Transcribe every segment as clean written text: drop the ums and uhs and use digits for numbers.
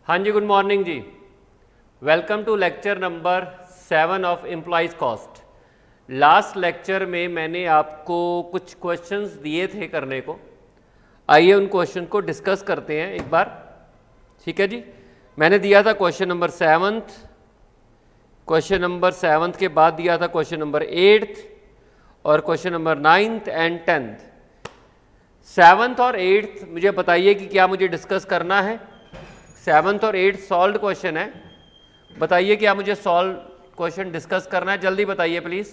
हाँ जी, good morning जी। Welcome to lecture number 7 of employees cost. Last lecture में मैंने आपको कुछ क्वेश्चंस दिए थे करने को। आइए उन क्वेश्चन को डिस्कस करते हैं एक बार। ठीक है जी। मैंने दिया था क्वेश्चन नंबर 7, क्वेश्चन नंबर 7 के बाद दिया था क्वेश्चन नंबर 8 और क्वेश्चन नंबर 9 एंड 10। 7 और 8 मुझे बताइए कि क्या मुझे डिस्कस करना है। 7 और 8 सॉल्व क्वेश्चन है, बताइए क्या मुझे सॉल्व क्वेश्चन डिस्कस करना है, जल्दी बताइए प्लीज।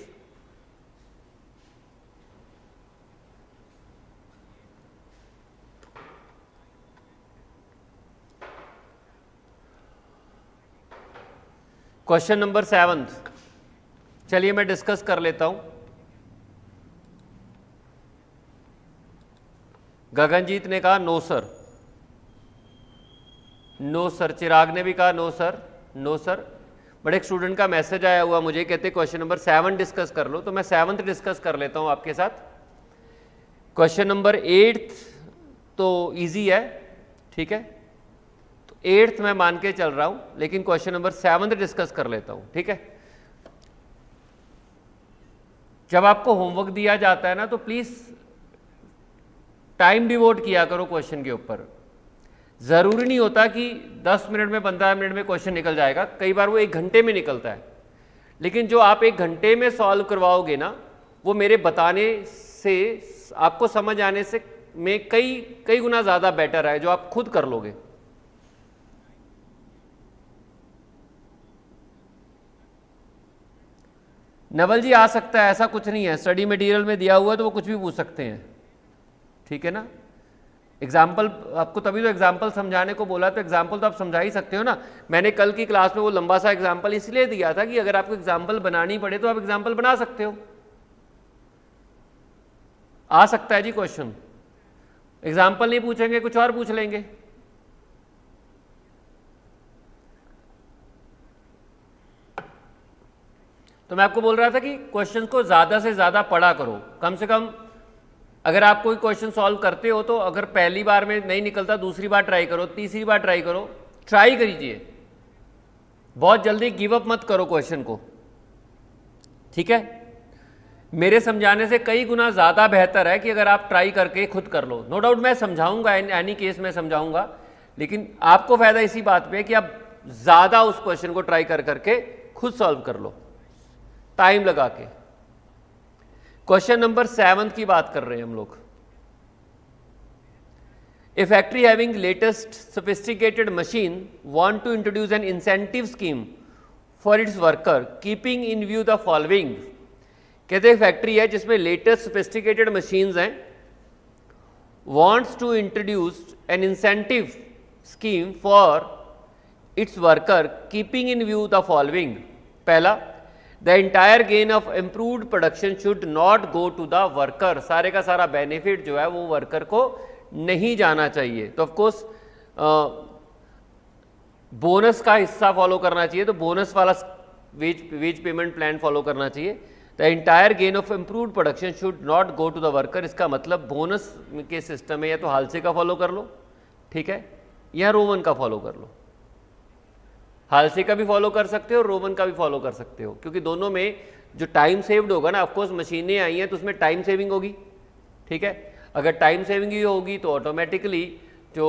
क्वेश्चन नंबर 7, चलिए मैं डिस्कस कर लेता हूं। गगनजीत ने कहा no sir, no sir. Chirag ने भी कहा no sir, no sir. But एक स्टूडेंट का मैसेज आया हुआ मुझे, कहते क्वेश्चन नंबर 7 डिस्कस कर लो, तो मैं 7 डिस्कस कर लेता हूं आपके साथ। क्वेश्चन नंबर 8 तो इजी है, ठीक है, तो 8th मैं मान के चल रहा हूं, लेकिन क्वेश्चन नंबर 7 डिस्कस कर लेता हूं, ठीक है। जब आपको होमवर्क दिया जाता है ना, तो प्लीज टाइम डिवोट किया करो क्वेश्चन के ऊपर। ज़रूरी नहीं होता कि 10 मिनट में 15 मिनट में क्वेश्चन निकल जाएगा, कई बार वो 1 घंटे में निकलता है। लेकिन जो आप 1 घंटे में सॉल्व करवाओगे ना, वो मेरे बताने से, आपको समझ आने से में कई गुना ज़्यादा बेटर है जो आप खुद कर लोगे। नवल जी आ सकता है, ऐसा कुछ नहीं है, स्टडी मटेरियल में दिया हुआ है तो वो कुछ भी पूछ सकते हैं, ठीक है ना। एग्जाम्पल आपको तभी तो एग्जाम्पल समझाने को बोला, तो एग्जाम्पल तो आप समझा ही सकते हो ना। मैंने कल की क्लास में वो लंबा सा एग्जाम्पल इसलिए दिया था कि अगर आपको एग्जाम्पल बनानी पड़े तो आप एग्जाम्पल बना सकते हो। आ सकता है जी क्वेश्चन, एग्जाम्पल नहीं पूछेंगे कुछ और पूछ लेंगे। तो मैं आपको बोल रहा था कि क्वेश्चन को ज्यादा से ज्यादा पढ़ा करो। कम से कम अगर आप कोई क्वेश्चन सॉल्व करते हो तो अगर पहली बार में नहीं निकलता, दूसरी बार ट्राई करो, तीसरी बार ट्राई करो, ट्राई करिए। बहुत जल्दी गिव अप मत करो क्वेश्चन को, ठीक है। मेरे समझाने से कई गुना ज़्यादा बेहतर है कि अगर आप ट्राई करके खुद कर लो। नो डाउट मैं समझाऊंगा, एनी केस में समझाऊंगा, लेकिन आपको फायदा इसी बात पे कि आप ज़्यादा उस क्वेश्चन को ट्राई कर करके खुद सॉल्व कर लो, टाइम लगा के। क्वेश्चन नंबर 7 की बात कर रहे हैं हम लोग। A factory having latest sophisticated machine want to introduce an incentive scheme for its worker keeping in view the following. कहते हैं फैक्ट्री है जिसमें लेटेस्ट सोफिस्टिकेटेड मशीन्स हैं, wants to introduce an incentive scheme for its worker keeping in view the following. पहला, the entire gain of improved production should not go to the worker. सारे का सारा benefit जो है वो वर्कर को नहीं जाना चाहिए। तो ऑफकोर्स बोनस का हिस्सा फॉलो करना चाहिए, तो बोनस वाला वेज पेमेंट प्लान फॉलो करना चाहिए। The entire gain of improved production should not go to the worker, इसका मतलब बोनस के सिस्टम में या तो हालसे का फॉलो कर लो, ठीक है, या रोवन का फॉलो कर लो। हालसे का भी फॉलो कर सकते हो, रोवन का भी फॉलो कर सकते हो, क्योंकि दोनों में जो टाइम सेव्ड होगा ना, ऑफकोर्स मशीनें आई हैं तो उसमें टाइम सेविंग होगी, ठीक है। अगर टाइम सेविंग ही होगी तो ऑटोमेटिकली जो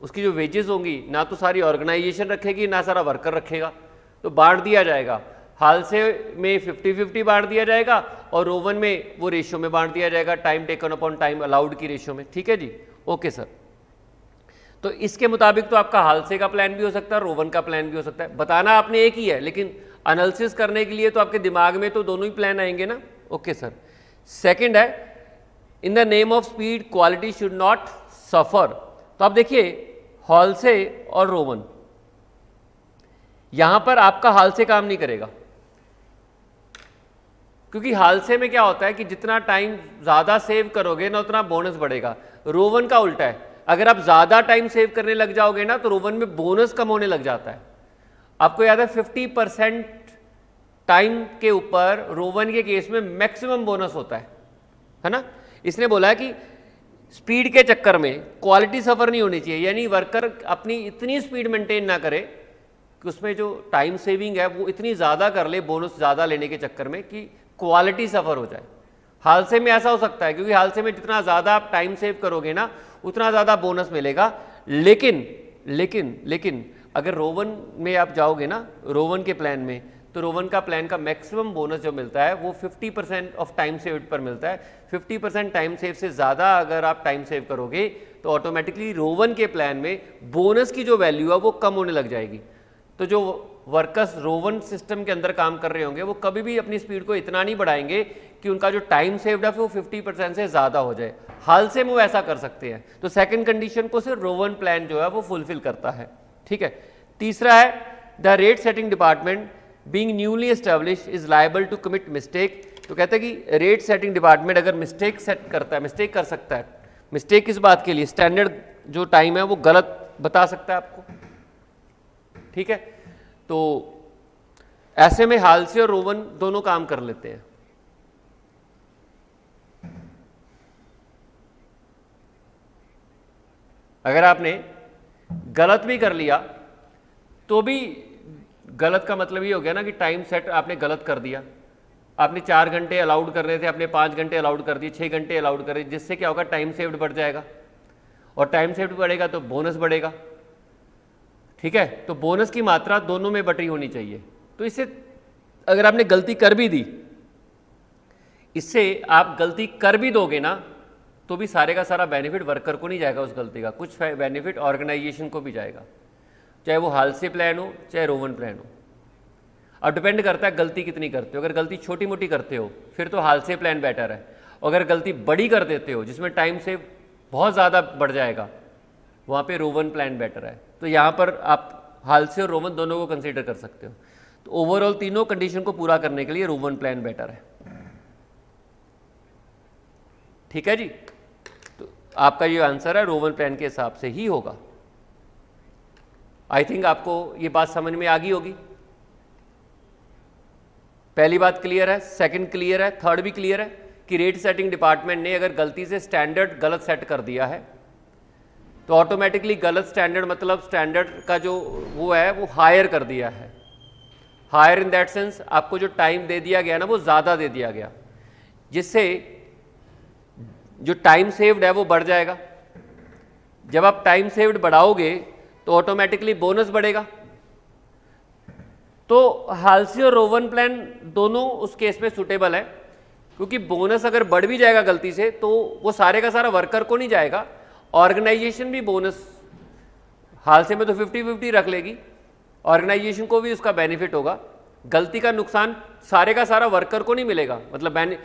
उसकी जो वेजेस होंगी, ना तो सारी ऑर्गेनाइजेशन रखेगी ना सारा वर्कर रखेगा, तो बांट दिया जाएगा। हालसे में 50-50 बांट दिया जाएगा और रोवन में वो रेशियो में बांट दिया जाएगा, time taken upon time allowed की रेशियो में, ठीक है जी। ओके सर, तो इसके मुताबिक तो आपका हालसे का प्लान भी हो सकता है, रोवन का प्लान भी हो सकता है। बताना आपने एक ही है, लेकिन एनालिसिस करने के लिए तो आपके दिमाग में तो दोनों ही प्लान आएंगे ना। Okay sir. सेकंड है, in the name of speed quality should not suffer. तो आप देखिए हालसे और रोवन, यहां पर आपका हालसे काम नहीं करेगा, क्योंकि हालसे में क्या होता है कि जितना टाइम ज्यादा सेव करोगे ना उतना बोनस बढ़ेगा। रोवन का उल्टा है, अगर आप ज्यादा टाइम सेव करने लग जाओगे ना तो रोवन में बोनस कम होने लग जाता है। आपको याद है 50% टाइम के ऊपर रोवन के केस में मैक्सिमम बोनस होता है ना। इसने बोला है कि स्पीड के चक्कर में क्वालिटी सफ़र नहीं होनी चाहिए, यानी वर्कर अपनी इतनी स्पीड मेंटेन ना करे कि उसमें जो टाइम सेविंग है वो इतनी ज़्यादा कर ले बोनस ज़्यादा लेने के चक्कर में कि क्वालिटी सफ़र हो जाए। हादसे में ऐसा हो सकता है, क्योंकि हादसे में जितना ज़्यादा आप टाइम सेव करोगे ना उतना ज़्यादा बोनस मिलेगा। लेकिन लेकिन लेकिन अगर रोवन में आप जाओगे ना, रोवन के प्लान में, तो रोवन का प्लान का मैक्सिमम बोनस जो मिलता है वो 50% ऑफ टाइम सेव्ड पर मिलता है। 50% टाइम सेव से ज़्यादा अगर आप टाइम सेव करोगे तो ऑटोमेटिकली रोवन के प्लान में बोनस की जो वैल्यू है वो कम होने लग जाएगी। तो जो वर्कर्स रोवन सिस्टम के अंदर काम कर रहे होंगे वो कभी भी अपनी स्पीड को इतना नहीं बढ़ाएंगे कि उनका जो टाइम सेव्ड है वो 50% से ज़्यादा हो जाए। हादसे में वो ऐसा कर सकते हैं। तो सेकंड कंडीशन को सिर्फ रोवन प्लान जो है वो फुलफिल करता है। ठीक है। तीसरा है the rate setting department being newly establish is liable to commit mistake. तो कहता है कि रेट सेटिंग डिपार्टमेंट अगर मिस्टेक सेट करता है, मिस्टेक कर सकता है। मिस्टेक किस बात के लिए? स्टैंडर्ड जो टाइम है वो गलत बता सकता है आपको। ठीक है। तो ऐसे में हालसे और रोवन दोनों काम कर लेते हैं। अगर आपने गलत भी कर लिया तो भी गलत का मतलब ये हो गया ना कि टाइम सेट आपने गलत कर दिया। आपने 4 घंटे अलाउड कर रहे थे, आपने 5 घंटे अलाउड कर दिए, 6 घंटे अलाउड कर दिए, जिससे क्या होगा? टाइम सेव्ड बढ़ जाएगा, और टाइम सेव्ड बढ़ेगा तो बोनस बढ़ेगा। ठीक है। तो बोनस की मात्रा दोनों में बटी होनी चाहिए। तो इससे अगर आपने गलती कर भी दी, इससे आप गलती कर भी दोगे ना तो भी सारे का सारा बेनिफिट वर्कर को नहीं जाएगा उस गलती का, कुछ बेनिफिट ऑर्गेनाइजेशन को भी जाएगा, चाहे वो हालसे प्लान हो चाहे रोवन प्लान हो। अब डिपेंड करता है गलती कितनी करते हो। अगर गलती छोटी मोटी करते हो फिर तो हालसे प्लान बेटर है। अगर गलती बड़ी कर देते हो जिसमें टाइम से बहुत ज़्यादा बढ़ जाएगा, वहाँ पे रोवन प्लान बेटर है। तो यहाँ पर आप हालसे और रोवन दोनों को कंसीडर कर सकते हो। तो ओवरऑल तीनों कंडीशन को पूरा करने के लिए रोवन प्लान बेटर है। ठीक है जी। तो आपका ये आंसर है रोवन प्लान के हिसाब से ही होगा। आई थिंक आपको ये बात समझ में आ गई होगी। पहली बात क्लियर है, सेकंड क्लियर है, थर्ड भी क्लियर है कि रेट सेटिंग डिपार्टमेंट ने अगर गलती से स्टैंडर्ड गलत सेट कर दिया है तो ऑटोमेटिकली गलत स्टैंडर्ड मतलब स्टैंडर्ड का जो वो है वो हायर कर दिया है। हायर इन दैट सेंस आपको जो टाइम दे दिया गया ना वो ज़्यादा दे दिया गया, जिससे जो टाइम सेव्ड है वो बढ़ जाएगा। जब आप टाइम सेव्ड बढ़ाओगे तो ऑटोमेटिकली बोनस बढ़ेगा। तो हालसी और रोवन प्लान दोनों उस केस में सूटेबल है, क्योंकि बोनस अगर बढ़ भी जाएगा गलती से तो वो सारे का सारा वर्कर को नहीं जाएगा, ऑर्गेनाइजेशन भी बोनस हालसे में तो 50-50 रख लेगी, ऑर्गेनाइजेशन को भी उसका बेनिफिट होगा। गलती का नुकसान सारे का सारा वर्कर को नहीं मिलेगा, मतलब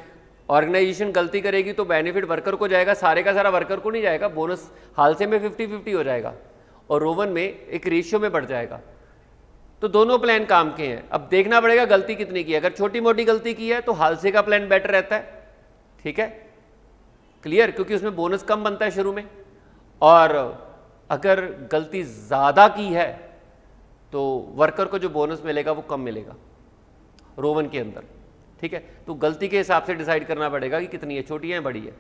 ऑर्गेनाइजेशन गलती करेगी तो बेनिफिट वर्कर को जाएगा, सारे का सारा वर्कर को नहीं जाएगा। बोनस हालसे में 50-50 हो जाएगा और रोवन में एक रेशियो में बढ़ जाएगा। तो दोनों प्लान काम के हैं। अब देखना पड़ेगा गलती कितनी की है। अगर छोटी मोटी गलती की है तो हालसे का प्लान बेटर रहता है। ठीक है, क्लियर, क्योंकि उसमें बोनस कम बनता है शुरू में। और अगर गलती ज़्यादा की है तो वर्कर को जो बोनस मिलेगा वो कम मिलेगा रोवन के अंदर। ठीक है, तो गलती के हिसाब से डिसाइड करना पड़ेगा कि कितनी है, छोटी है बड़ी है।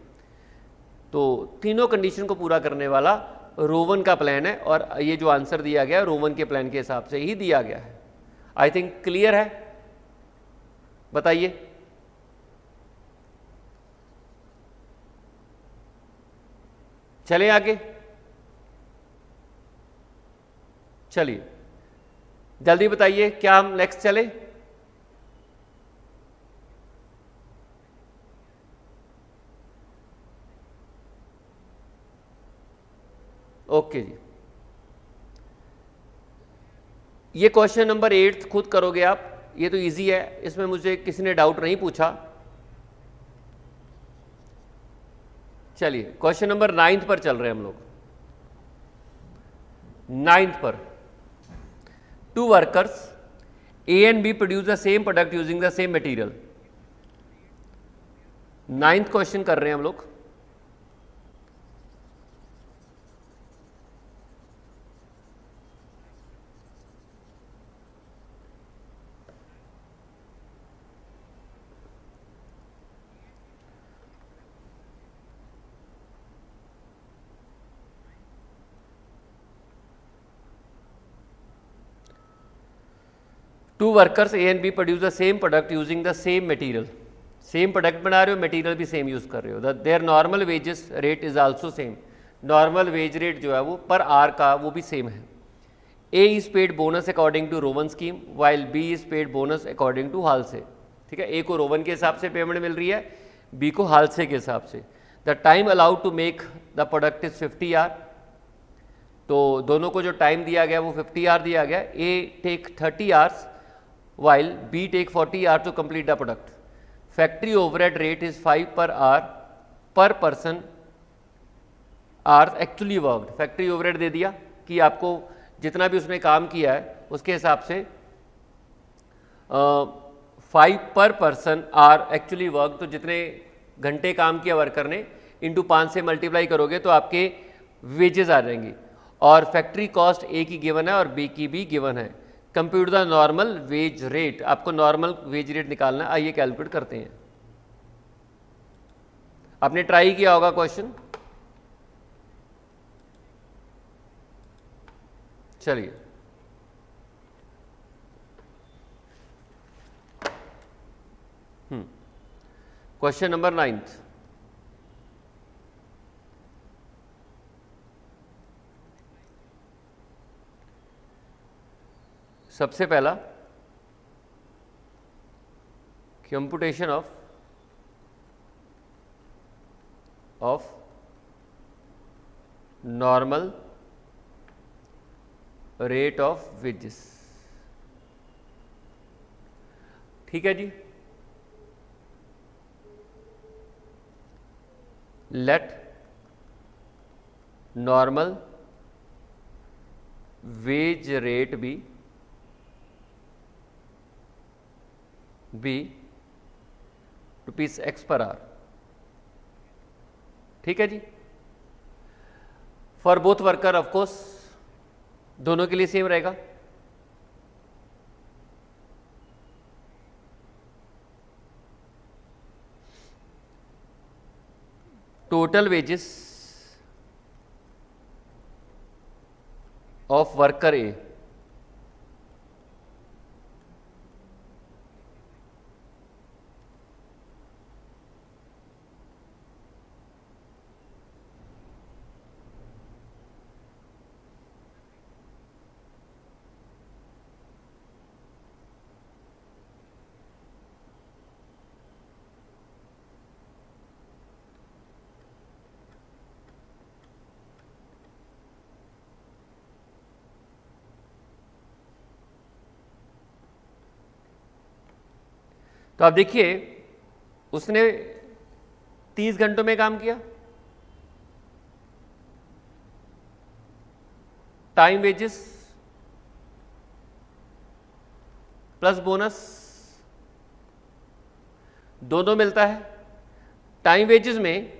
तो तीनों कंडीशन को पूरा करने वाला रोवन का प्लान है, और ये जो आंसर दिया गया है रोवन के प्लान के हिसाब से ही दिया गया है। आई थिंक क्लियर है, बताइए। चलें आगे, चलिए जल्दी बताइए, क्या हम नेक्स्ट चले? ओके जी, ये क्वेश्चन नंबर 8 खुद करोगे आप, ये तो इजी है, इसमें मुझे किसी ने डाउट नहीं पूछा। चलिए क्वेश्चन नंबर 9 पर चल रहे हैं हम लोग। 9 पर, 2 workers A and B produce the same product using the same material। 9th question कर रहे हैं हम लोग। Two workers A and B produce the same product using the same material, same product बना रहे हो, मटेरियल भी सेम यूज़ कर रहे हो, there normal wages rate is also same, normal wage rate जो है वो पर आवर का वो भी सेम है। A is paid bonus according to Rowan scheme while B is paid bonus according to Halsey, ठीक है, ए को रोवन के हिसाब से पेमेंट मिल रही है, बी को हाल से के हिसाब से। The time allowed to make the product is 50 hour, तो दोनों को जो टाइम दिया गया वो 50 आवर दिया गया, A take 30 hours while B take 40 hour to complete the product. Factory overhead rate is 5 per hour per person hours actually worked, factory overhead दे दिया कि आपको जितना भी उसने काम किया है उसके हिसाब से 5 पर पर्सन आर एक्चुअली वर्क, तो जितने घंटे काम किया वर्कर ने इंटू 5 से मल्टीप्लाई करोगे तो आपके वेजेस आ जाएंगी। और फैक्ट्री कॉस्ट ए की गिवन है और बी की भी गिवन है। Compute the normal wage rate, आपको नॉर्मल वेज रेट निकालना है, आइए कैलकुलेट करते हैं। आपने ट्राई किया होगा क्वेश्चन, चलिए क्वेश्चन नंबर 9, सबसे पहला computation of normal rate of wages, ठीक है जी। Let normal wage rate be rupees X per hour, ठीक है जी। For both worker of course दोनों के लिए सेम रहेगा। Total wages of worker A तो आप देखिए उसने 30 घंटों में काम किया, टाइम वेजेस प्लस बोनस दोनों मिलता है। टाइम वेजेस में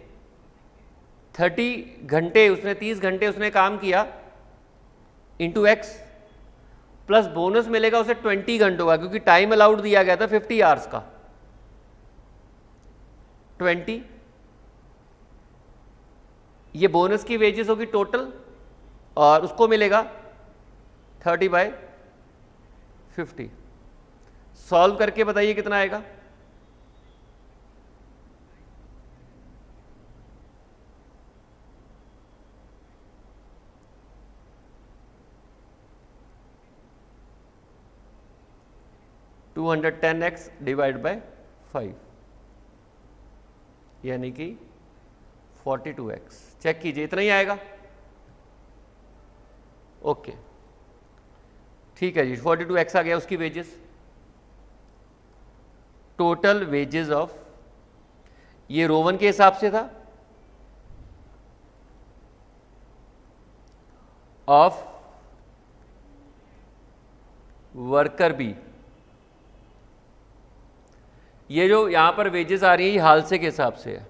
30 घंटे उसने 30 घंटे उसने काम किया इंटू एक्स प्लस बोनस मिलेगा उसे 20 घंटों का, क्योंकि टाइम अलाउड दिया गया था 50 आवर्स का। 20 ये बोनस की वेजेस होगी टोटल और उसको मिलेगा 30/50। सॉल्व करके बताइए कितना आएगा। टू 210x डिवाइड बाय 5 यानी कि 42x। चेक कीजिए इतना ही आएगा। ओके ठीक है जी, 42x आ गया उसकी वेजेस। टोटल वेजेस ऑफ, ये रोवन के हिसाब से था, ऑफ वर्कर बी। ये जो यहां पर वेजेस आ रही है ये हाल से के हिसाब से है।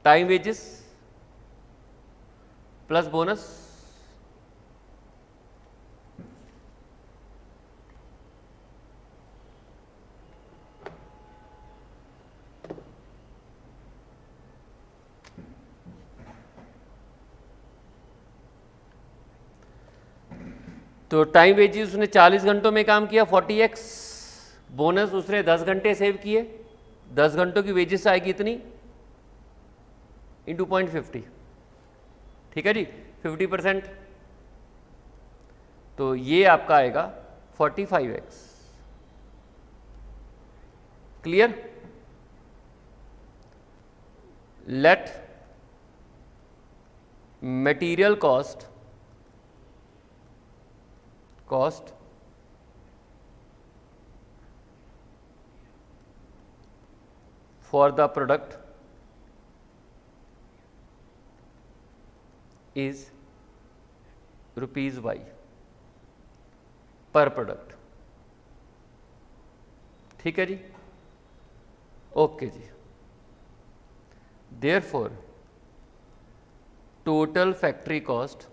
टाइम वेजेस प्लस बोनस तो टाइम वेजेस उसने 40 घंटों में काम किया 40x, बोनस उसने 10 घंटे सेव किए, 10 घंटों की वेजेस आएगी इतनी इंटू 0.50, ठीक है जी, 50%, तो ये आपका आएगा 45x। Clear? Let material cost for the product is rupees y per product, ठीक है जी, ओके जी। Therefore total factory cost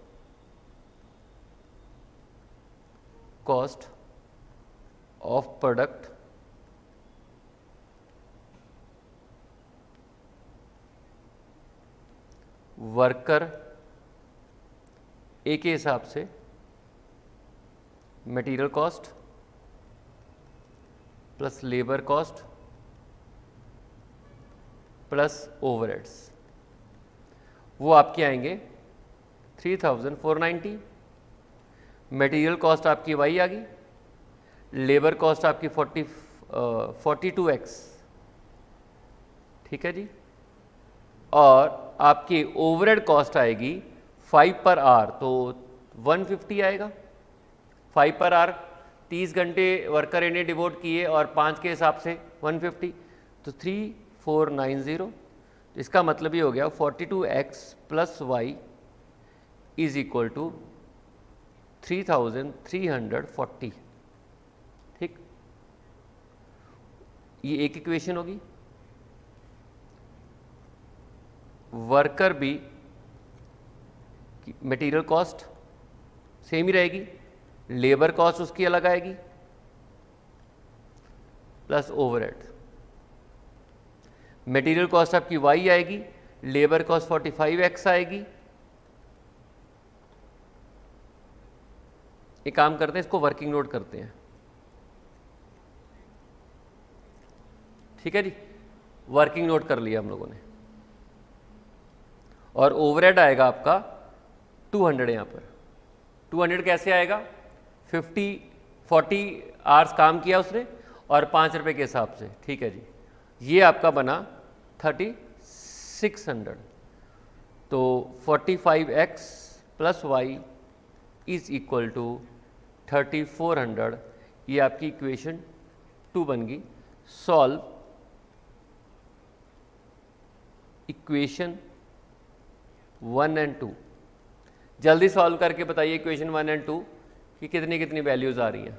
of product worker A के हिसाब से material cost plus labour cost plus overheads, वो आपके आएंगे 3490। मटेरियल कॉस्ट आपकी वाई आ गई, लेबर कॉस्ट आपकी 42x, ठीक है जी, और आपकी ओवरहेड कॉस्ट आएगी 5 पर आवर, तो 150 आएगा। 5 पर आवर 30 घंटे वर्कर इन्हें डिवोट किए और 5 के हिसाब से 150, तो 3490। इसका मतलब ये हो गया 42x plus Y is equal to 3340, ठीक, ये एक इक्वेशन होगी। वर्कर भी मटेरियल कॉस्ट सेम ही रहेगी, लेबर कॉस्ट उसकी अलग आएगी प्लस ओवरहेड। मटेरियल कॉस्ट आपकी वाई आएगी, लेबर कॉस्ट 45x आएगी। एक काम करते हैं, इसको वर्किंग नोट करते हैं, ठीक है जी, वर्किंग नोट कर लिया हम लोगों ने, और ओवरहेड आएगा आपका 200। यहाँ पर 200 कैसे आएगा? 40 आवर्स काम किया उसने और 5 रुपये के हिसाब से, ठीक है जी, ये आपका बना 3600। तो 45x plus Y is equal to 3400, ये आपकी इक्वेशन 2 बन गई। सॉल्व इक्वेशन 1 एंड 2, जल्दी सॉल्व करके बताइए इक्वेशन 1 एंड 2 कि कितनी कितनी वैल्यूज आ रही हैं।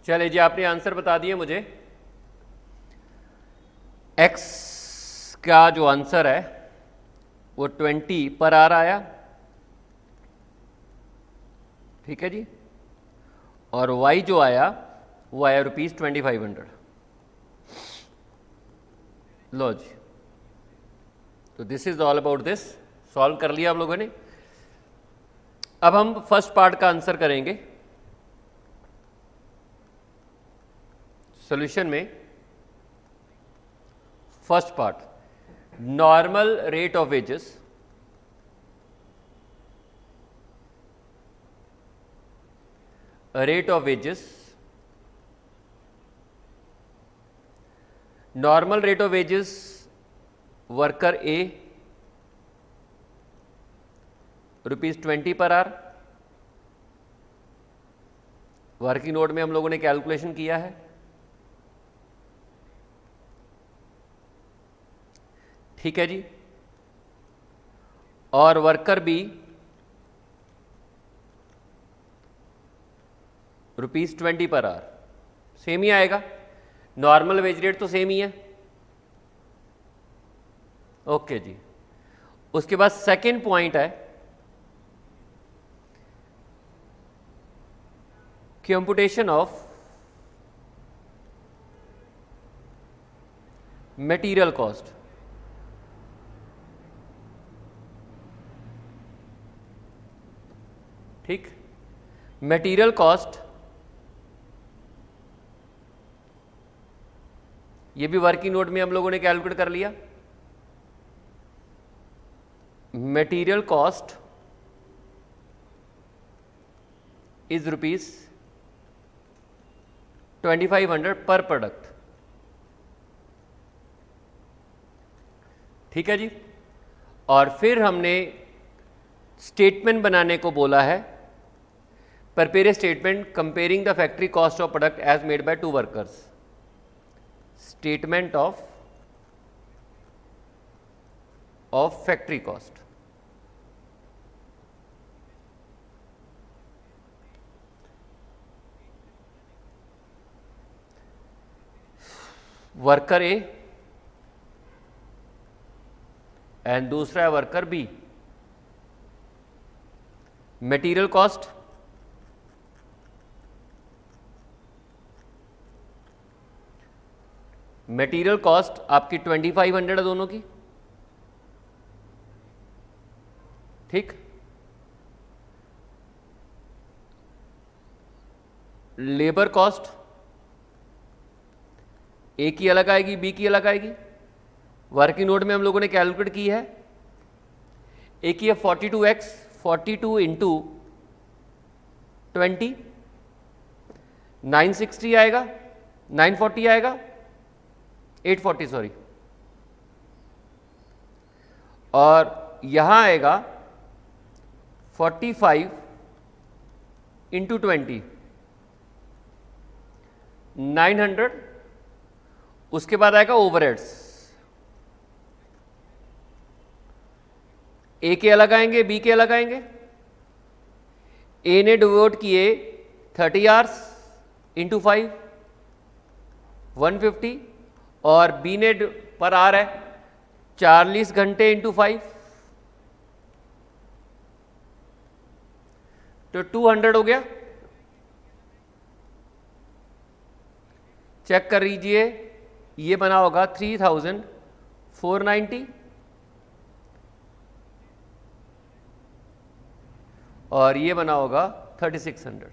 चलिए जी, आपने आंसर बता दिए मुझे। x का जो आंसर है वो 20 पर आर आया, ठीक है जी, और y जो आया वो आया ₹2500। लो जी, तो this is all about this. Solve कर लिया आप लोगों ने। अब हम फर्स्ट पार्ट का आंसर करेंगे। सॉल्यूशन में first part, normal rate of wages normal rate of wages worker A ₹20 per hour. Working note में हम लोगों ने कैलकुलेशन किया है, ठीक है जी। और worker bee ₹20 per hour, same ही आएगा, नॉर्मल वेज रेट तो सेम ही है। ओके जी। उसके बाद सेकेंड पॉइंट है कंप्यूटेशन ऑफ मटेरियल कॉस्ट। ठीक, मटेरियल कॉस्ट ये भी वर्किंग नोट में हम लोगों ने कैलकुलेट कर लिया। मटेरियल कॉस्ट इज ₹2500 पर प्रोडक्ट, ठीक है जी। और फिर हमने स्टेटमेंट बनाने को बोला है, prepare a statement comparing the factory cost of product as made by 2 workers. Statement of factory cost. Worker A and दूसरा है वर्कर बी। मटेरियल कॉस्ट आपकी 2500 है दोनों की, ठीक। लेबर कॉस्ट ए की अलग आएगी, बी की अलग आएगी। वर्किंग नोट में हम लोगों ने कैलकुलेट की है। ए की है 42x, 42 इंटू 20, 960 आएगा, 940 आएगा, 840 सॉरी, और यहां आएगा 45 इंटू 20, 900। उसके बाद आएगा ओवरहेड्स, ए के अलग आएंगे, बी के अलग आएंगे। ए ने डिवोट किए 30 आवर्स इंटू 5, 150, और बी ने पर आर है 40 घंटे इंटू 5, तो 200 हो गया। चेक कर लीजिए, ये बना होगा 3490 और ये बना होगा 3600,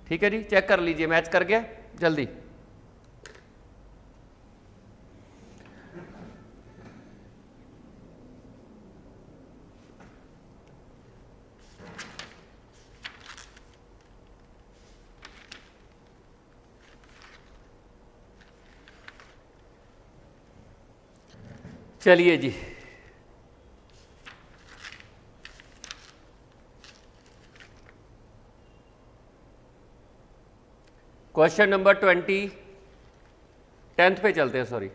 ठीक है जी। चेक कर लीजिए, मैच कर गया जल्दी। चलिए जी, क्वेश्चन नंबर 10th पे चलते हैं, सॉरी।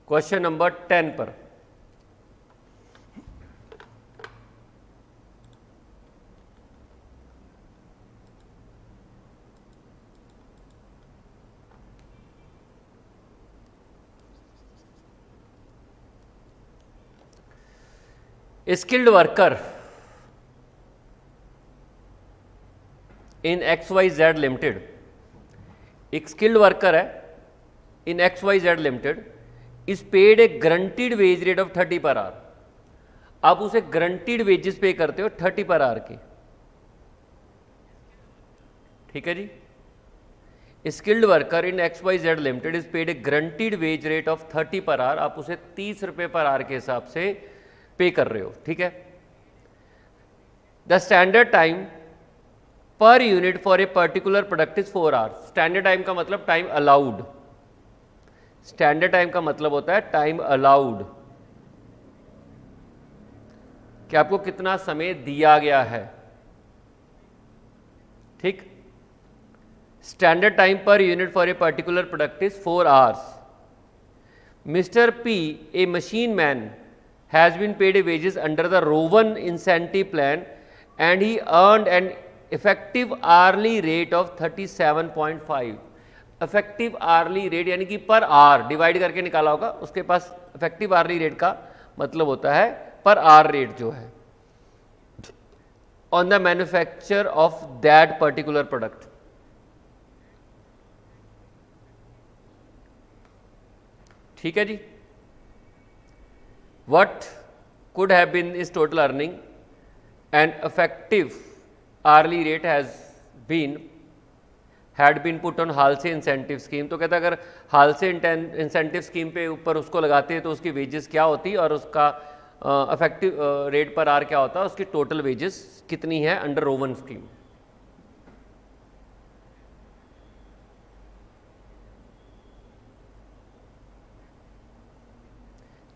क्वेश्चन नंबर 10 पर skilled worker in XYZ limited, एक स्किल्ड वर्कर है इन XYZ limited is paid a guaranteed wage rate of 30 per our. आप उसे गारंटीड वेजेस पे करते हो 30 पर आवर की, ठीक है जी। Skilled worker in XYZ limited is paid a guaranteed wage rate of 30 per our, आप उसे 30 रुपये पर आवर के हिसाब से पे कर रहे हो, ठीक है। The standard time per unit for a particular product is 4 hours. Standard time का मतलब टाइम अलाउड, स्टैंडर्ड टाइम का मतलब होता है टाइम अलाउड, कि आपको कितना समय दिया गया है, ठीक। Standard time per unit for a particular product is 4 hours. Mister P A machine man has been paid a wages under the Rowan incentive plan and he earned an effective hourly rate of 37.5। effective hourly rate यानी कि per hour divide करके निकाला होगा, उसके पास effective hourly rate का मतलब होता है पर आवर रेट जो है on the manufacture of that particular product। ठीक है जी। What could have been his total earning and effective hourly rate had been put on Halsey incentive scheme. तो कहता है अगर हालसे इंसेंटिव स्कीम पे ऊपर उसको लगाते हैं तो उसकी वेजेस क्या होती और उसका इफेक्टिव रेट पर आवर क्या होता है, उसकी टोटल वेजेस कितनी है अंडर रोवन स्कीम।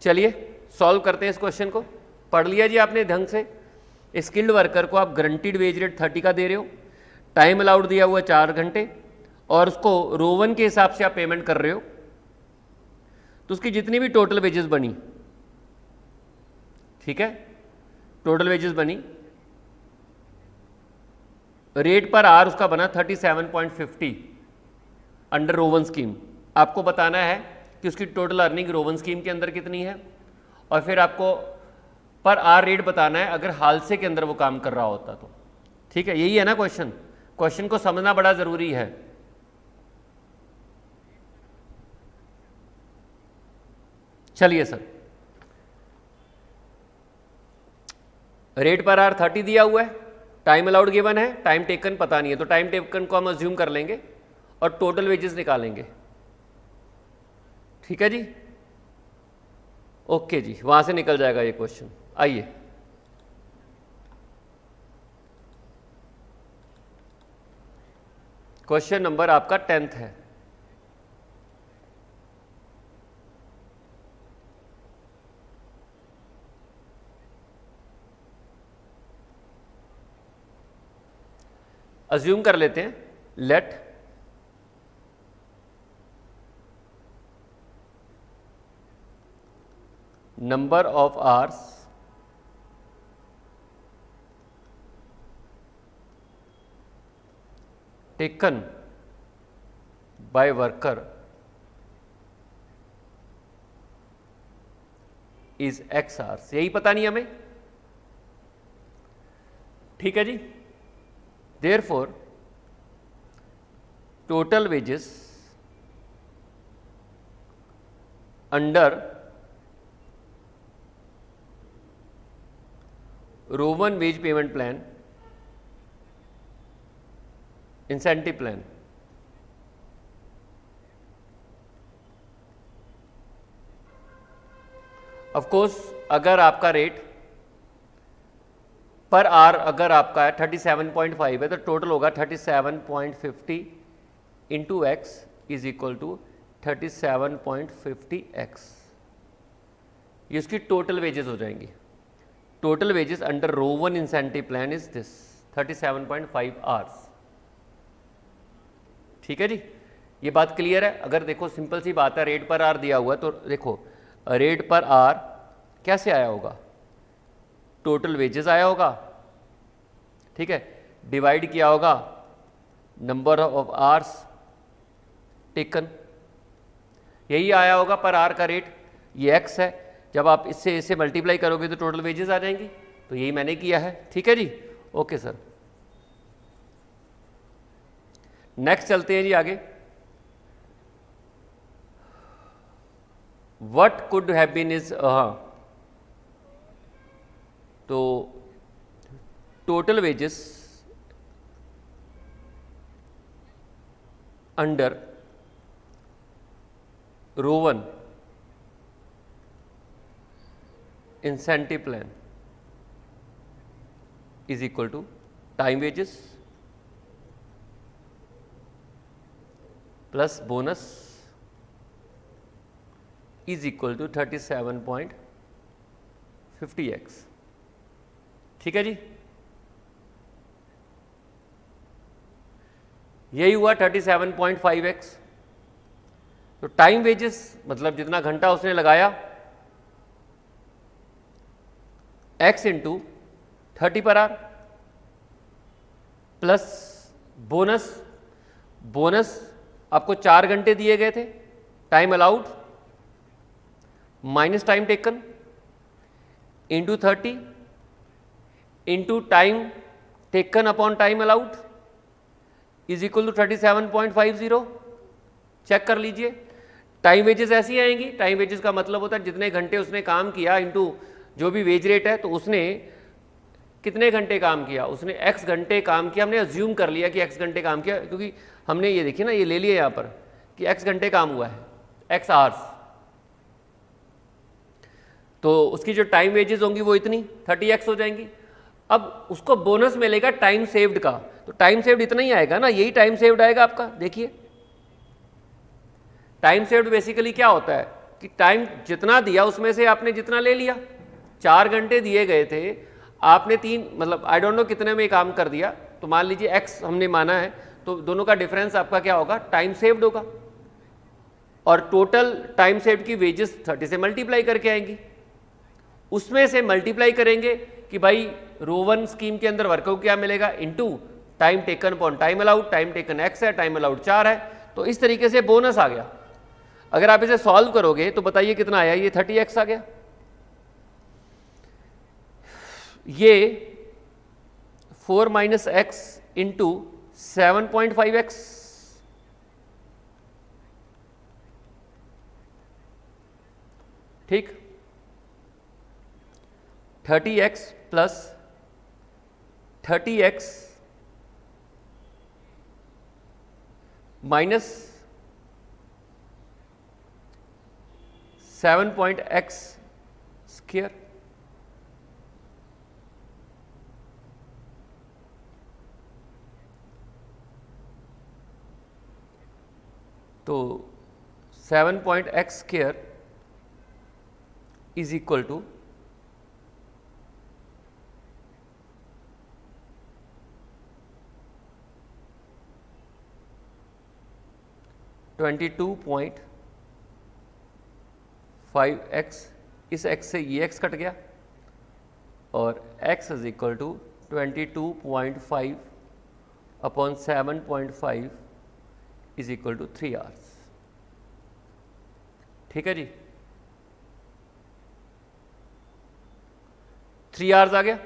चलिए सॉल्व करते हैं इस क्वेश्चन को। पढ़ लिया जी आपने ढंग से। स्किल्ड वर्कर को आप गारंटीड वेज रेट 30 का दे रहे हो, टाइम अलाउड दिया हुआ 4 घंटे और उसको रोवन के हिसाब से आप पेमेंट कर रहे हो, तो उसकी जितनी भी टोटल वेजेस बनी, ठीक है, टोटल वेजेस बनी, रेट पर आवर उसका बना 37.50 अंडर रोवन स्कीम। आपको बताना है कि उसकी टोटल अर्निंग रोवन स्कीम के अंदर कितनी है और फिर आपको पर आवर रेट बताना है अगर हालसे के अंदर वो काम कर रहा होता तो, ठीक है। यही है ना क्वेश्चन, क्वेश्चन को समझना बड़ा जरूरी है। चलिए सर, रेट पर आवर 30 दिया हुआ है, टाइम अलाउड गिवन है, टाइम टेकन पता नहीं है, तो टाइम टेकन को हम अज्यूम कर लेंगे और टोटल वेजेस निकालेंगे, ठीक है जी। ओके जी, वहां से निकल जाएगा ये क्वेश्चन। आइए क्वेश्चन नंबर आपका 10th है। अज्यूम कर लेते हैं, late number of hours taken by worker is x hours। यही पता नहीं हमें, ठीक है जी। therefore total wages under Rowan wage payment plan incentive plan of course अगर आपका रेट पर आवर अगर आपका है 37.5 है तो टोटल होगा 37.50 into X is equal to 37.50 X. ये उसकी टोटल वेजेस हो जाएंगी। Total wages under Rowan incentive plan is this 37.5 hours, ठीक है जी। ये बात क्लियर है। अगर देखो सिंपल सी बात है, रेट पर आवर दिया हुआ है तो देखो रेट पर आर कैसे आया होगा, टोटल वेजेस आया होगा, ठीक है, डिवाइड किया होगा नंबर ऑफ आवर्स टेकन, यही आया होगा पर आर का रेट, ये एक्स है, जब आप इससे मल्टीप्लाई करोगे तो टोटल वेजेस आ जाएंगी, तो यही मैंने किया है, ठीक है जी, ओके सर। नेक्स्ट चलते हैं जी आगे। What could have been is, तो total wages under Rowan 1 incentive plan is equal to time wages plus bonus is equal to 37.50x, ठीक है जी, यही हुआ 37.5x। तो टाइम वेजेस मतलब जितना घंटा उसने लगाया x इंटू 30 पर आर प्लस बोनस, बोनस आपको 4 घंटे दिए गए थे, time allowed minus time taken into 30 into time taken upon time allowed is equal to 37.50। Check कर लीजिए, टाइम वेजेस ऐसी आएंगी, टाइम वेजेस का मतलब होता है जितने घंटे उसने काम किया इंटू जो भी वेज रेट है, तो उसने कितने घंटे काम किया, उसने एक्स घंटे काम किया, हमने अज्यूम कर लिया कि एक्स घंटे काम किया, क्योंकि हमने ये देखिए ना, ये ले लिया यहाँ पर कि एक्स घंटे काम हुआ है, एक्स आवर्स, तो उसकी जो टाइम वेजेस होंगी वो इतनी 30x हो जाएंगी। अब उसको बोनस मिलेगा टाइम सेव्ड का, तो टाइम सेव्ड इतना ही आएगा ना, यही टाइम सेव्ड आएगा आपका। देखिए टाइम सेव्ड बेसिकली क्या होता है कि टाइम जितना दिया उसमें से आपने जितना ले लिया, 4 घंटे दिए गए थे, आपने 3 मतलब आई डोंट नो कितने में काम कर दिया, तो मान लीजिए x हमने माना है, तो दोनों का डिफरेंस आपका क्या होगा, टाइम सेव्ड होगा, और टोटल टाइम सेव्ड की वेजेस 30 से मल्टीप्लाई करके आएंगी, उसमें से मल्टीप्लाई करेंगे कि भाई रो 1 स्कीम के अंदर वर्कआउट क्या मिलेगा into time taken upon time allowed, time taken x है, टाइम अलाउड 4 है, तो इस तरीके से बोनस आ गया। अगर आप इसे सॉल्व करोगे तो बताइए कितना आया, ये 30x आ गया, ये 4 माइनस एक्स इंटू 7.5x, ठीक, 30x plus 30x minus 7.x square, तो 7.x square is equal to 22.5x, इस x से ये x कट गया, और x is equal to 22.5 upon 7.5 is equal to 3 hours, ठीक है जी, 3 आवर्स आ गया।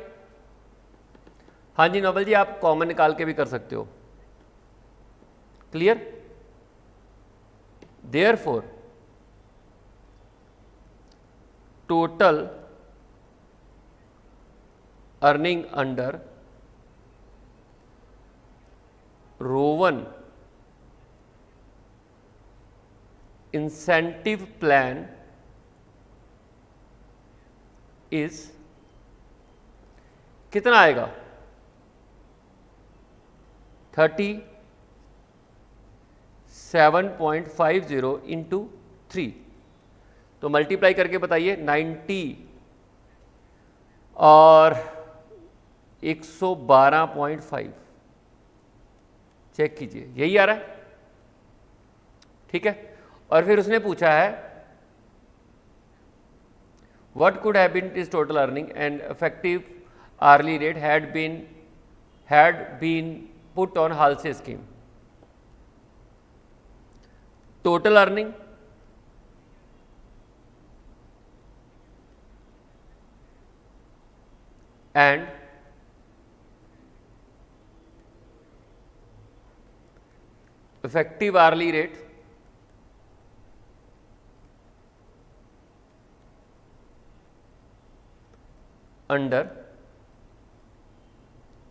हाँ जी नोबल जी, आप कॉमन निकाल के भी कर सकते हो, clear. Therefore, total earning under row 1 incentive plan is कितना आएगा, 37.50 इंटू 3, तो मल्टीप्लाई करके बताइए 90 और 112.5, चेक कीजिए यही आ रहा है, ठीक है। और फिर उसने पूछा है what could have been his total earning and effective hourly rate had been put on Halsey scheme? Total earning and effective hourly rate under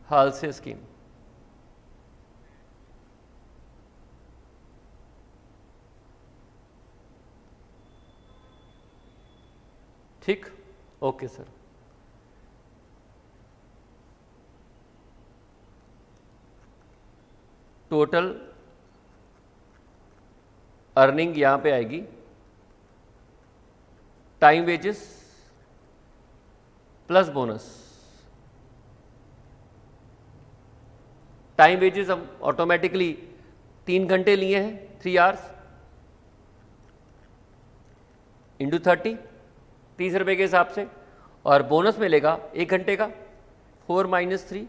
Halsey scheme. ठीक, ओके सर। टोटल अर्निंग यहां पे आएगी, time wages plus bonus. Time wages हम automatically 3 घंटे लिए हैं, 3 hours into 30, 30 रुपये के हिसाब से, और बोनस मिलेगा 1 घंटे का, 4 - 3,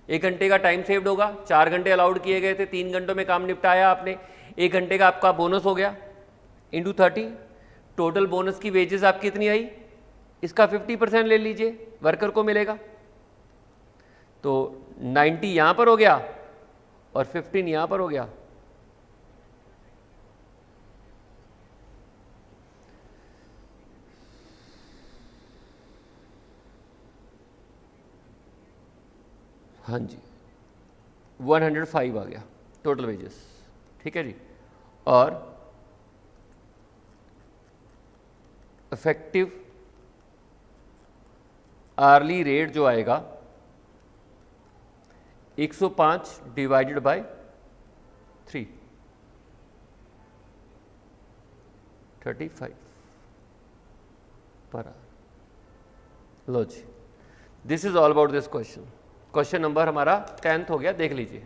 1 घंटे का टाइम सेव्ड होगा। 4 घंटे अलाउड किए गए थे, 3 घंटों में काम निपटाया आपने, 1 घंटे का आपका बोनस हो गया इंटू 30। टोटल बोनस की वेजेस आपकी कितनी आई, इसका 50% ले लीजिए, वर्कर को मिलेगा। तो 90 यहाँ पर हो गया और 15 यहाँ पर हो गया। हाँ जी, 105 आ गया टोटल वेजेस, ठीक है जी। और इफेक्टिव आर्ली रेट जो आएगा 105 डिवाइडेड बाय 3, 35 पर आवर। लो जी, this is all about this question. Question number हमारा 10th हो गया, देख लीजिए।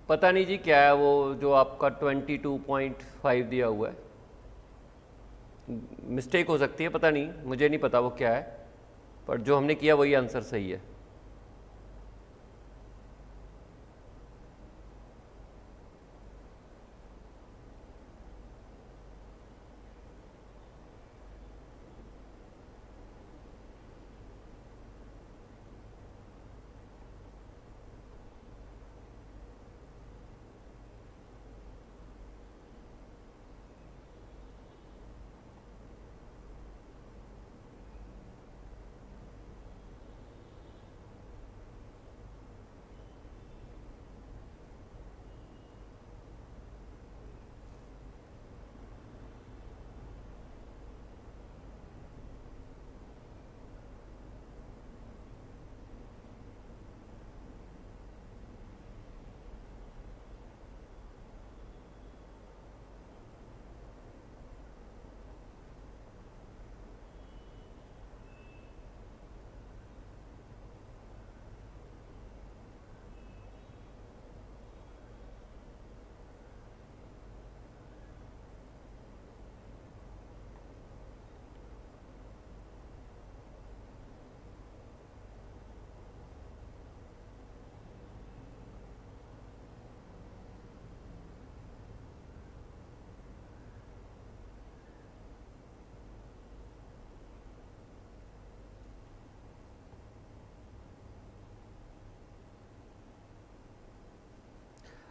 पता नहीं जी क्या है वो जो आपका 22.5 दिया हुआ है, मिस्टेक हो सकती है, पता नहीं, मुझे नहीं पता वो क्या है, पर जो हमने किया वही आंसर सही है।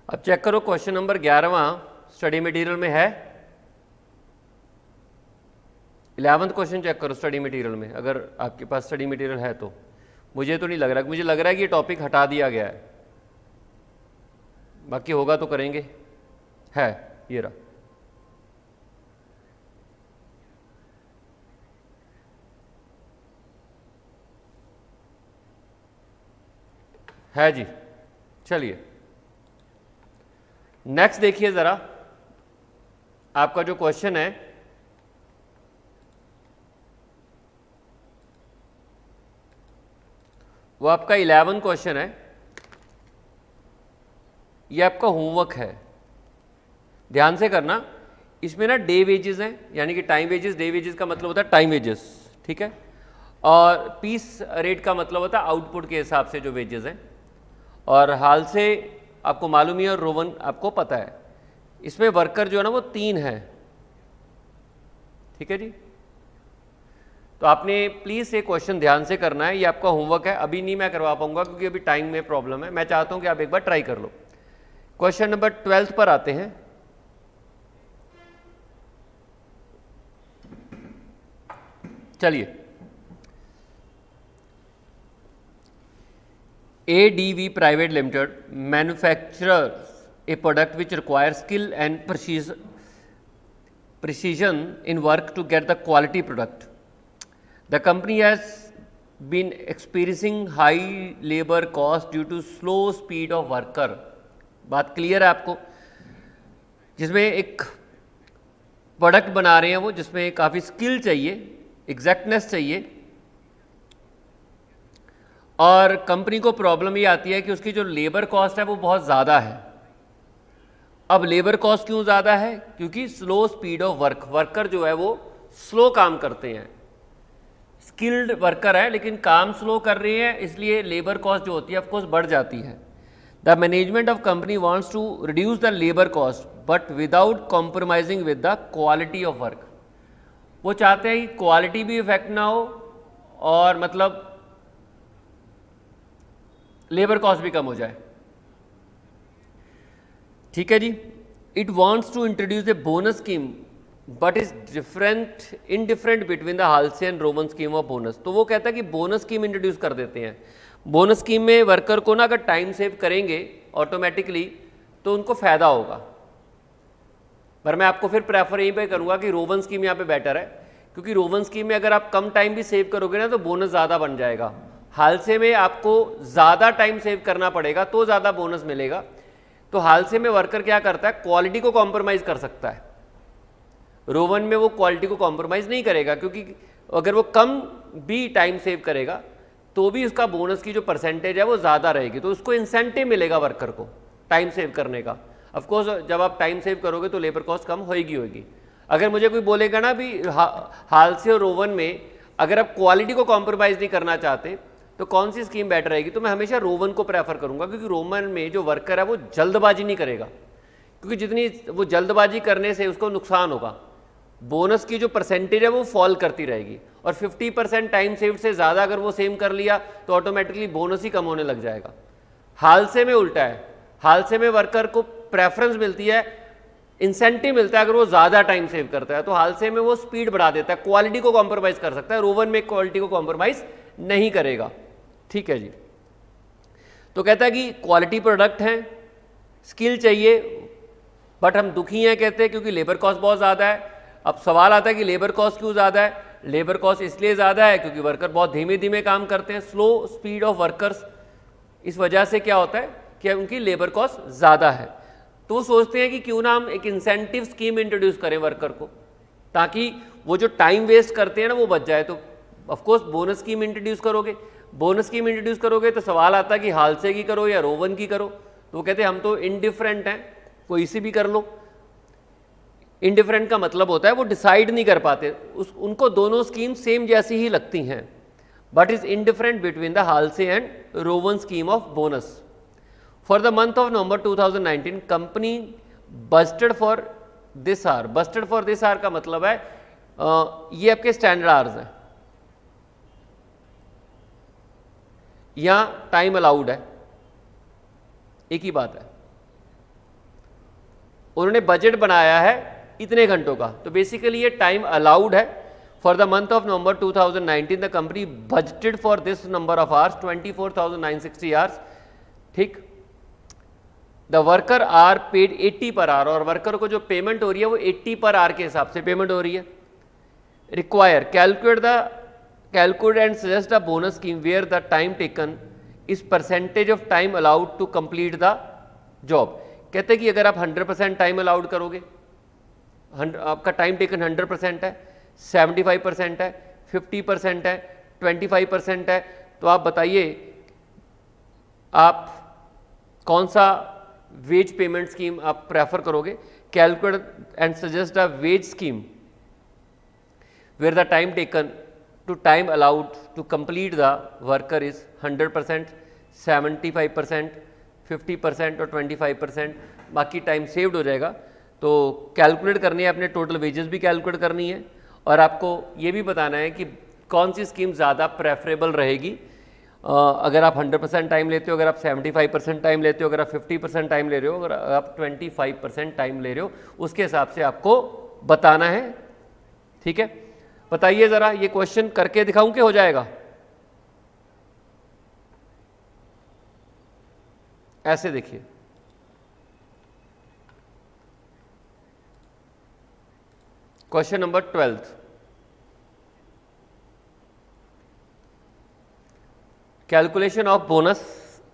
अब चेक करो क्वेश्चन नंबर 11वां स्टडी मटेरियल में है। 11वां क्वेश्चन चेक करो स्टडी मटेरियल में, अगर आपके पास स्टडी मटेरियल है तो। मुझे तो नहीं लग रहा, मुझे लग रहा है कि ये टॉपिक हटा दिया गया है, बाकी होगा तो करेंगे। है ये रहा। है जी, चलिए नेक्स्ट देखिए ज़रा, आपका जो क्वेश्चन है वो आपका 11 क्वेश्चन है। ये आपका होमवर्क है, ध्यान से करना। इसमें ना डे वेजेस हैं, यानी कि टाइम वेजेस। डे वेजेस का मतलब होता है टाइम वेजेस, ठीक है। और पीस रेट का मतलब होता है आउटपुट के हिसाब से जो वेजेस हैं। और हाल से आपको मालूम ही है, और रोवन आपको पता है। इसमें वर्कर जो है ना वो 3 है, ठीक है जी। तो आपने प्लीज़ ये क्वेश्चन ध्यान से करना है, ये आपका होमवर्क है। अभी नहीं मैं करवा पाऊंगा क्योंकि अभी टाइम में प्रॉब्लम है। मैं चाहता हूं कि आप एक बार ट्राई कर लो। क्वेश्चन नंबर 12 पर आते हैं। चलिए, ADV Private Limited manufactures a product which requires skill and precision in work to get the quality product. The company has been experiencing high labor cost due to slow speed of worker. बात clear है आपको? जिसमें एक product बना रहे हैं वो, जिसमें काफ़ी स्किल चाहिए, एग्जैक्टनेस चाहिए, और कंपनी को प्रॉब्लम ये आती है कि उसकी जो लेबर कॉस्ट है वो बहुत ज़्यादा है। अब लेबर कॉस्ट क्यों ज़्यादा है? क्योंकि slow speed of work, worker जो है वो स्लो काम करते हैं। स्किल्ड वर्कर है लेकिन काम स्लो कर रहे हैं, इसलिए लेबर कॉस्ट जो होती है ऑफ कोर्स बढ़ जाती है। The management of company wants to reduce the labour cost but without compromising with the quality of work. वो चाहते हैं कि क्वालिटी भी इफेक्ट ना हो और मतलब लेबर कॉस्ट भी कम हो जाए, ठीक है जी। It wants to introduce a bonus scheme but is indifferent between the Halsey and Rowan scheme of bonus. तो वो कहता है कि बोनस स्कीम इंट्रोड्यूस कर देते हैं। बोनस स्कीम में वर्कर को ना अगर टाइम सेव करेंगे ऑटोमेटिकली तो उनको फायदा होगा। पर मैं आपको फिर प्रेफर यहीं पे करूंगा कि रोमन स्कीम यहाँ पे बेटर है, क्योंकि रोमन स्कीम में अगर आप कम टाइम भी सेव करोगे ना तो बोनस ज़्यादा बन जाएगा। हालसे में आपको ज़्यादा टाइम सेव करना पड़ेगा तो ज़्यादा बोनस मिलेगा। तो हालसे में वर्कर क्या करता है, क्वालिटी को कॉम्प्रोमाइज़ कर सकता है। रोवन में वो क्वालिटी को कॉम्प्रोमाइज़ नहीं करेगा, क्योंकि अगर वो कम भी टाइम सेव करेगा तो भी उसका बोनस की जो परसेंटेज है वो ज़्यादा रहेगी, तो उसको इंसेंटिव मिलेगा वर्कर को टाइम सेव करने का। ऑफ कोर्स जब आप टाइम सेव करोगे तो लेबर कॉस्ट कम होगी। अगर मुझे कोई बोलेगा ना भी हालसे और रोवन में अगर आप क्वालिटी को कॉम्प्रोमाइज़ नहीं करना चाहते तो कौन सी स्कीम बेटर रहेगी, तो मैं हमेशा रोवन को प्रेफर करूंगा, क्योंकि रोवन में जो वर्कर है वो जल्दबाजी नहीं करेगा, क्योंकि जितनी वो जल्दबाजी करने से उसको नुकसान होगा। बोनस की जो परसेंटेज है वो फॉल करती रहेगी, और 50% टाइम सेव से ज़्यादा अगर वो सेम कर लिया तो ऑटोमेटिकली बोनस ही कम होने लग जाएगा। हालसे में उल्टा है, हालसे में वर्कर को प्रेफरेंस मिलती है, इंसेंटिव मिलता है अगर वो ज़्यादा टाइम सेव करता है, तो हालसे में वो स्पीड बढ़ा देता है, क्वालिटी को कॉम्प्रोमाइज़ कर सकता है। रोवन में क्वालिटी को कॉम्प्रोमाइज़ नहीं करेगा, ठीक है जी। तो कहता है कि क्वालिटी प्रोडक्ट है, स्किल चाहिए, बट हम दुखी हैं कहते हैं क्योंकि लेबर कॉस्ट बहुत ज़्यादा है। अब सवाल आता है कि लेबर कॉस्ट क्यों ज़्यादा है? लेबर कॉस्ट इसलिए ज़्यादा है क्योंकि वर्कर बहुत धीमे धीमे काम करते हैं, स्लो स्पीड ऑफ वर्कर्स। इस वजह से क्या होता है कि उनकी लेबर कॉस्ट ज़्यादा है। तो वो सोचते हैं कि क्यों ना हम एक इंसेंटिव स्कीम इंट्रोड्यूस करें वर्कर को, ताकि वो जो टाइम वेस्ट करते हैं ना वो बच जाए। तो ऑफकोर्स बोनस स्कीम इंट्रोड्यूस करोगे, बोनस स्कीम इंट्रोड्यूस करोगे तो सवाल आता है कि हालसे की करो या रोवन की करो। तो वो कहते हैं हम तो इनडिफरेंट हैं, कोई सी भी कर लो। इनडिफरेंट का मतलब होता है वो डिसाइड नहीं कर पाते, उनको दोनों स्कीम सेम जैसी ही लगती हैं, but is indifferent between the Halsey and Rowan scheme of bonus. For the month of November 2019 company budgeted for this hour. Budgeted for this hour का मतलब है ये आपके स्टैंडर्ड आवर्स हैं या टाइम अलाउड है, एक ही बात है। उन्होंने बजट बनाया है इतने घंटों का, तो बेसिकली ये टाइम अलाउड है। For the month of November 2019 the company budgeted for this number of hours 24,960 hours, ठीक। The worker are paid 80 per our, और वर्कर को जो पेमेंट हो रही है वो 80 पर आवर के हिसाब से पेमेंट हो रही है। Require calculate and suggest the bonus scheme where the time taken is percentage of time allowed to complete the job. कहते हैं कि अगर आप 100% टाइम अलाउड करोगे, आपका टाइम टेकन 100% है, 75% है, 50% है, 25% है, तो आप बताइए आप कौन सा वेज पेमेंट स्कीम आप प्रेफर करोगे। Calculate and suggest a wage scheme where the time taken to time allowed to complete the worker is 100%, 75%, 50% और 25%, बाकी टाइम सेव्ड हो जाएगा। तो कैलकुलेट करनी है, अपने टोटल वेजेस भी कैलकुलेट करनी है, और आपको ये भी बताना है कि कौन सी स्कीम ज़्यादा प्रेफरेबल रहेगी। अगर आप 100% टाइम लेते हो, अगर आप 75% टाइम लेते हो, अगर आप 50% टाइम ले रहे हो, अगर आप 25% टाइम ले रहे हो, उसके हिसाब से आपको बताना है, ठीक है। बताइए ज़रा, ये क्वेश्चन करके दिखाऊं कि हो जाएगा? ऐसे देखिए, question number 12, calculation of bonus,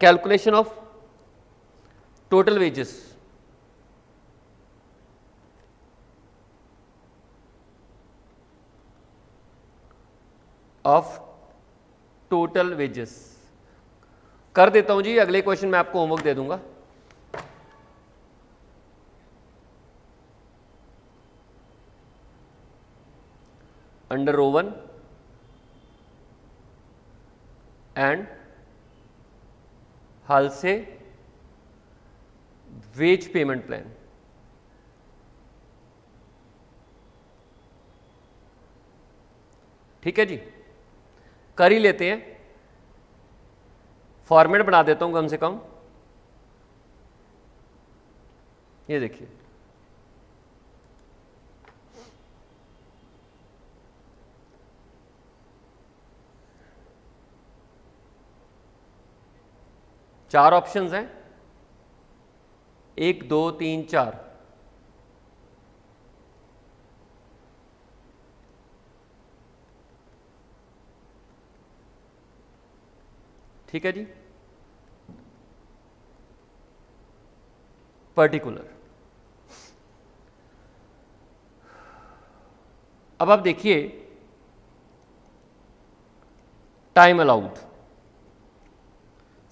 calculation of total wages. Of total wages कर देता हूं जी, अगले क्वेश्चन में आपको होमवर्क दे दूंगा। Under Rowan and Halsey wage payment plan. ठीक है जी, कर ही लेते हैं, फॉर्मेट बना देता हूं कम से कम। ये देखिए, चार ऑप्शंस हैं, 1 2 3 4। ठीक है जी, पर्टिकुलर। अब आप देखिए, टाइम अलाउड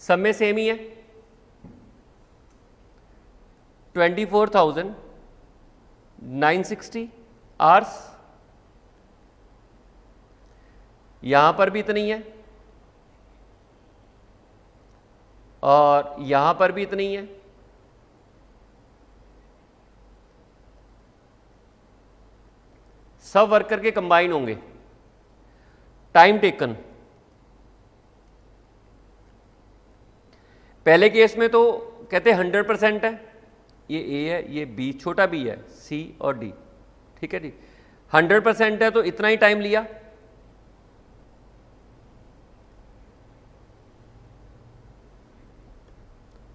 सब में सेम ही है, 24,960 आवर्स। यहां पर भी इतनी है और यहां पर भी इतनी है। सब वर्कर के कंबाइन होंगे। टाइम टेकन, पहले केस में तो कहते 100% है, ये ए है, ये बी, छोटा बी है, सी और डी। ठीक है जी, 100% है तो इतना ही टाइम लिया,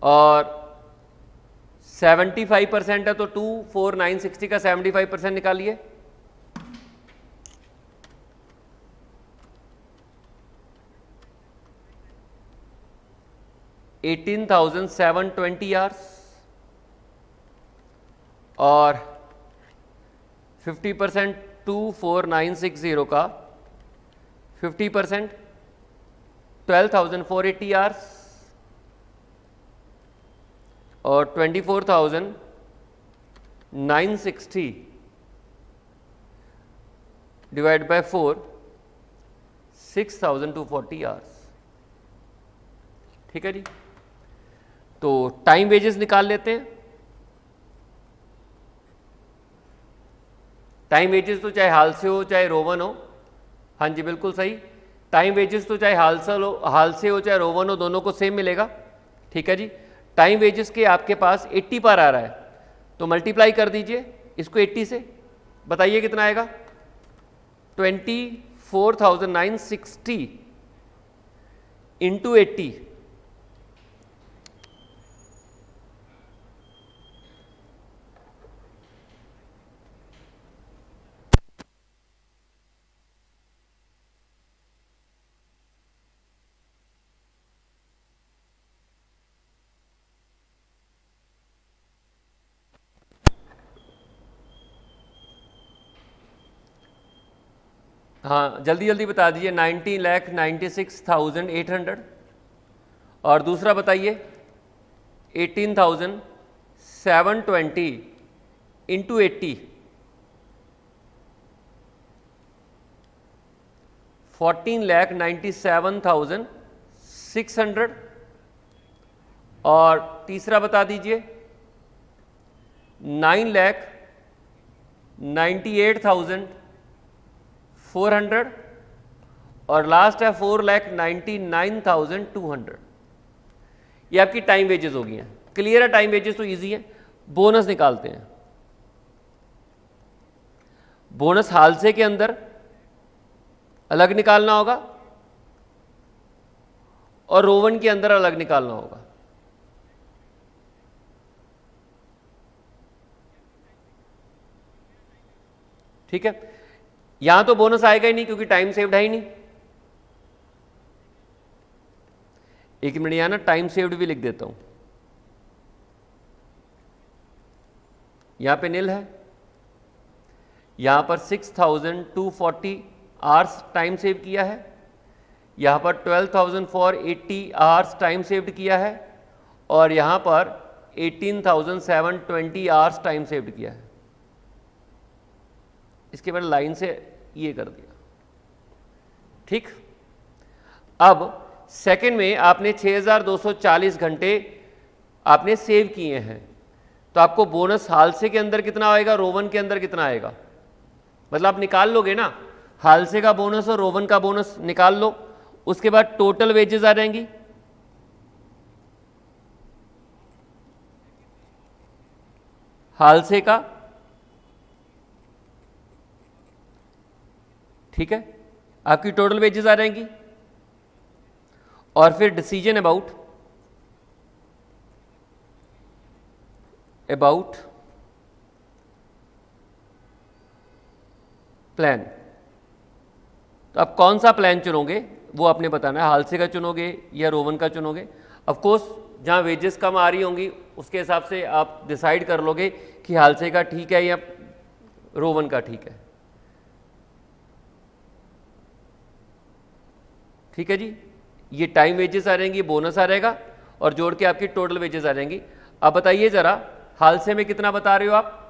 और 75% है तो 24,960 का 75% निकालिए, 18,720 आवर्स, और 50% 24,960 का 50% 12,480 आवर्स, और 24,960 डिवाइड बाय 4 6,240 आवर्स। ठीक है जी, तो टाइम वेजेस निकाल लेते हैं। टाइम वेजेस तो चाहे हाल से हो चाहे रोवन हो, हाँ जी बिल्कुल सही, टाइम वेजेस तो चाहे हाल से हो चाहे रोवन हो, दोनों को सेम मिलेगा। ठीक है जी, टाइम वेजेस के आपके पास 80 पर आ रहा है, तो मल्टीप्लाई कर दीजिए इसको 80 से, बताइए कितना आएगा, 24,960 इंटू 80, हाँ जल्दी जल्दी बता दीजिए, 19,96,800 और दूसरा बताइए 18,720 इंटू 80, 14,97,600 और तीसरा बता दीजिए 9,98,400 और लास्ट है 4,99,200। ये आपकी टाइम वेजेस होगी हैं। क्लियर है? टाइम वेजेस तो इजी है। बोनस निकालते हैं। बोनस हालसे के अंदर अलग निकालना होगा और रोवन के अंदर अलग निकालना होगा। ठीक है, यहां तो बोनस आएगा ही नहीं क्योंकि टाइम सेव्ड है ही नहीं। एक मिनट, यहां ना टाइम सेव्ड भी लिख देता हूं, यहां पे नील है, यहां पर 6,240 आवर्स टाइम सेव किया है, यहां पर 12,480 आवर्स टाइम सेव्ड किया है और यहां पर 18,720 आवर्स टाइम सेव्ड किया है। इसके बाद लाइन से ये कर दिया। ठीक, अब सेकंड में आपने 6,240 घंटे आपने सेव किए हैं, तो आपको बोनस हालसे के अंदर कितना आएगा, रोवन के अंदर कितना आएगा, मतलब आप निकाल लोगे ना, हालसे का बोनस और रोवन का बोनस निकाल लो, उसके बाद टोटल वेजेस आ जाएंगी। हालसे का, ठीक है, आपकी टोटल वेजेस आ जाएंगी और फिर डिसीजन अबाउट प्लान। तो आप कौन सा प्लान चुनोगे वो आपने बताना है, हालसे का चुनोगे या रोवन का चुनोगे। ऑफ कोर्स जहाँ वेजेस कम आ रही होंगी उसके हिसाब से आप डिसाइड कर लोगे कि हालसे का ठीक है या रोवन का ठीक है। ठीक है जी, ये टाइम वेजेस आ जाएंगी, बोनस आ जाएगा और जोड़ के आपकी टोटल वेजेस आ जाएंगी। अब बताइए जरा, हालसे में कितना बता रहे हो आप,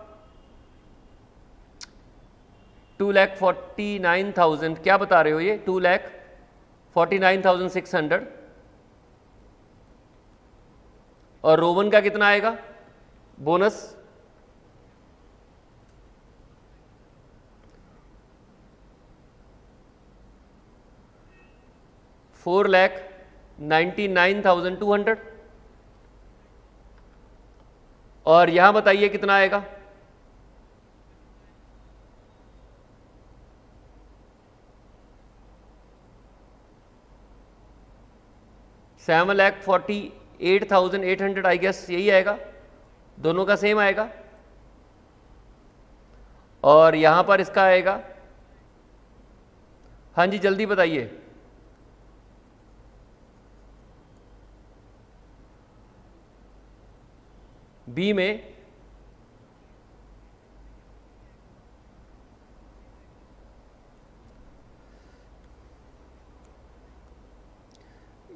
2,49,000 क्या बता रहे हो, ये 2,49,600 और रोवन का कितना आएगा बोनस, 4,99,200 और यहां बताइए कितना आएगा, 7,48,800 आई गेस यही आएगा, दोनों का सेम आएगा। और यहां पर इसका आएगा, हाँ जी जल्दी बताइए, बी में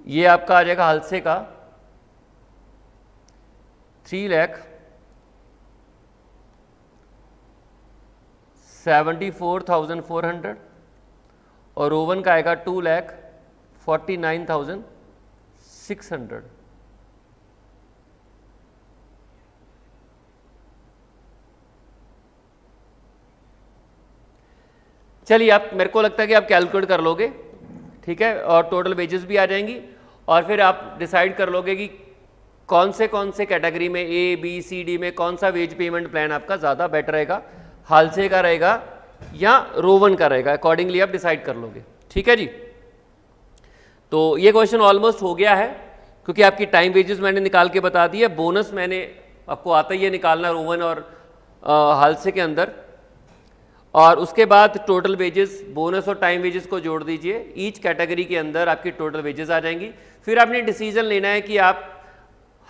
ये आपका आ जाएगा हालसे का 3,74,400 और ओवन का आएगा 2,49,600। चलिए, आप मेरे को लगता है कि आप कैलकुलेट कर लोगे, ठीक है, और टोटल वेजेस भी आ जाएंगी और फिर आप डिसाइड कर लोगे कि कौन से कैटेगरी में ए बी सी डी में कौन सा वेज पेमेंट प्लान आपका ज़्यादा बेटर रहेगा, हालसे का रहेगा या रोवन का रहेगा, अकॉर्डिंगली आप डिसाइड कर लोगे। ठीक है जी। तो ये क्वेश्चन ऑलमोस्ट हो गया है, क्योंकि आपकी टाइम वेजेस मैंने निकाल के बता दी है, बोनस मैंने आपको आता ही है निकालना रोवन और हालसे के अंदर, और उसके बाद टोटल वेजेस, बोनस और टाइम वेजेस को जोड़ दीजिए, ईच कैटेगरी के अंदर आपकी टोटल वेजेस आ जाएंगी। फिर आपने डिसीजन लेना है कि आप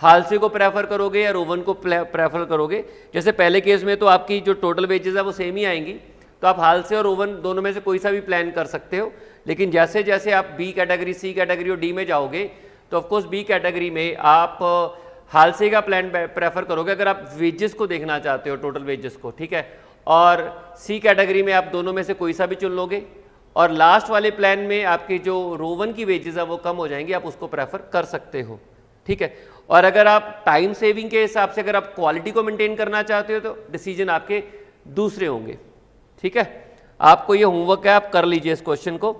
हालसे को प्रेफर करोगे या रोवन को प्रेफर करोगे। जैसे पहले केस में तो आपकी जो टोटल वेजेस है वो सेम ही आएंगी, तो आप हालसे और रोवन दोनों में से कोई सा भी प्लान कर सकते हो। लेकिन जैसे जैसे आप बी कैटेगरी, सी कैटेगरी और डी में जाओगे तो ऑफकोर्स बी कैटेगरी में आप हालसे का प्लान प्रेफर करोगे अगर आप वेजेस को देखना चाहते हो, टोटल वेजेस को, ठीक है। और सी कैटेगरी में आप दोनों में से कोई सा भी चुन लोगे, और लास्ट वाले प्लान में आपकी जो रोवन की वेजेस है वो कम हो जाएंगी, आप उसको प्रेफर कर सकते हो। ठीक है। और अगर आप टाइम सेविंग के हिसाब से अगर आप क्वालिटी को मेंटेन करना चाहते हो तो डिसीजन आपके दूसरे होंगे। ठीक है। आपको ये होमवर्क है, आप कर लीजिए इस क्वेश्चन को।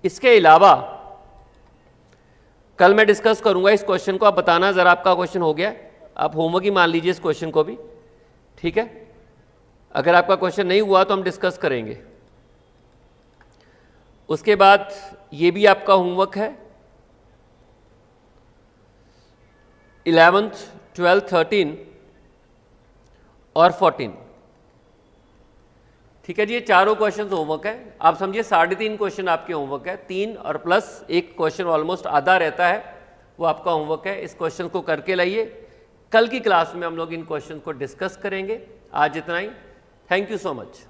इसके अलावा कल मैं डिस्कस करूंगा इस क्वेश्चन को, आप बताना जरा आपका क्वेश्चन हो गया, आप होमवर्क ही मान लीजिए इस क्वेश्चन को भी। ठीक है। अगर आपका क्वेश्चन नहीं हुआ तो हम डिस्कस करेंगे। उसके बाद ये भी आपका होमवर्क है, 11th, 12th, 13 और 14। ठीक है जी। ये चारों क्वेश्चन होमवर्क है। आप समझिए 3.5 क्वेश्चन आपके होमवर्क है, 3 और प्लस एक क्वेश्चन ऑलमोस्ट आधा रहता है, वो आपका होमवर्क है। इस क्वेश्चन को करके लाइए, कल की क्लास में हम लोग इन क्वेश्चन को डिस्कस करेंगे। आज इतना ही। Thank you so much.